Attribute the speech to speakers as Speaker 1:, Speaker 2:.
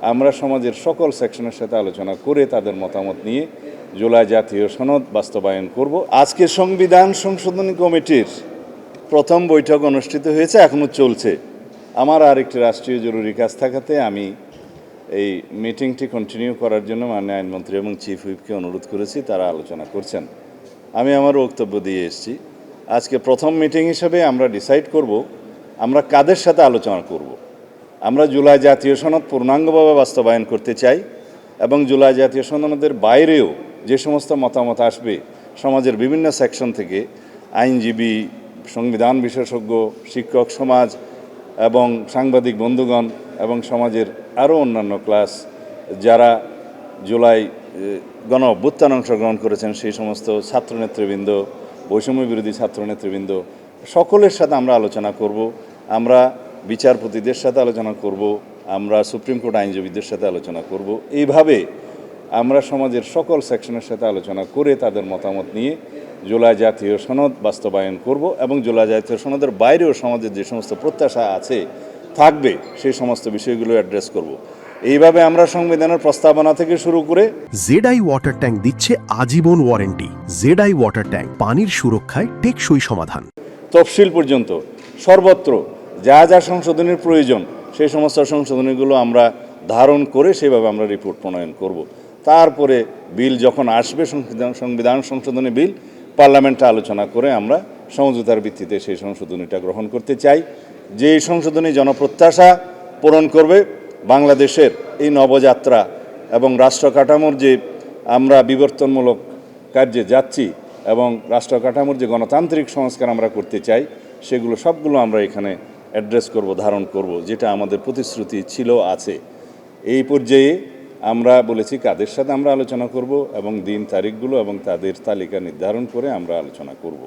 Speaker 1: আমরা সমাজের সকল সেকশনের সাথে আলোচনা করে তাদের মতামত নিয়ে জুলাই জাতীয় সনদ বাস্তবায়ন করব। আজকে সংবিধান সংশোধনী কমিটির প্রথম বৈঠক অনুষ্ঠিত হয়েছে, এখনও চলছে। আমার আরেকটি রাষ্ট্রীয় জরুরি কাজ থাকাতে আমি এই মিটিংটি কন্টিনিউ করার জন্য মাননীয় আইনমন্ত্রী এবং চিফ হুইপকে অনুরোধ করেছি, তারা আলোচনা করছেন। আমি আমার বক্তব্য দিয়ে এসেছি। আজকে প্রথম মিটিং হিসেবে আমরা ডিসাইড করব আমরা কাদের সাথে আলোচনা করব। আমরা জুলাই জাতীয় সনদ পূর্ণাঙ্গভাবে বাস্তবায়ন করতে চাই এবং জুলাই জাতীয় সনদের বাইরেও যে সমস্ত মতামত আসবে সমাজের বিভিন্ন সেকশন থেকে, আইনজীবী, সংবিধান বিশেষজ্ঞ, শিক্ষক সমাজ এবং সাংবাদিক বন্ধুগণ এবং সমাজের আরও অন্যান্য ক্লাস যারা জুলাই গণ অভ্যুত্থানে অংশগ্রহণ করেছেন, সেই সমস্ত ছাত্রনেতৃবৃন্দ, বৈষম্য বিরোধী ছাত্রনেতৃবৃন্দ, সকলের সাথে আমরা আলোচনা করব। আমরা বিচারপতিদের সাথে আলোচনা করব, আমরা সুপ্রিম কোর্ট আইনজীবীদের সাথে আলোচনা করব। এইভাবে আমরা সমাজের সকল সেকশনের সাথে আলোচনা করে তাদের মতামত নিয়ে জুলাই জাতীয় সনদ বাস্তবায়ন করব এবং জুলাই জাতীয় সনদের বাইরেও সমাজের যে সমস্ত প্রত্যাশা আছে থাকবে সেই সমস্ত বিষয়গুলো অ্যাড্রেস করব। এইভাবে আমরা সংবিধানের প্রস্তাবনা থেকে শুরু করে
Speaker 2: জেডআই ওয়াটার ট্যাঙ্ক দিচ্ছে আজীবন ওয়ারেন্টি। জেডআই ওয়াটার ট্যাঙ্ক, পানির সুরক্ষায় টেকসই সমাধান।
Speaker 1: তফসিল পর্যন্ত সর্বত্র যা যা সংশোধনের প্রয়োজন সেই সমস্ত সংশোধনীগুলো আমরা ধারণ করে সেভাবে আমরা রিপোর্ট প্রণয়ন করব। তারপরে বিল যখন আসবে, সংবিধান সংশোধনী বিল, পার্লামেন্টে আলোচনা করে আমরা সমঝোতার ভিত্তিতে সেই সংশোধনীটা গ্রহণ করতে চাই। যে সংশোধনী জনপ্রত্যাশা পূরণ করবে, বাংলাদেশের এই নবযাত্রা এবং রাষ্ট্র কাঠামোর যে আমরা বিবর্তনমূলক কার্যে যাচ্ছি এবং রাষ্ট্র কাঠামোর যে গণতান্ত্রিক সংস্কার আমরা করতে চাই, সেগুলো সবগুলো আমরা এখানে অ্যাড্রেস করব, ধারণ করব, যেটা আমাদের প্রতিশ্রুতি ছিল, আছে। এই পর্যায়ে আমরা বলেছি কাদের সাথে আমরা আলোচনা করব এবং দিন তারিখগুলো এবং তাদের তালিকা নির্ধারণ করে আমরা আলোচনা করব।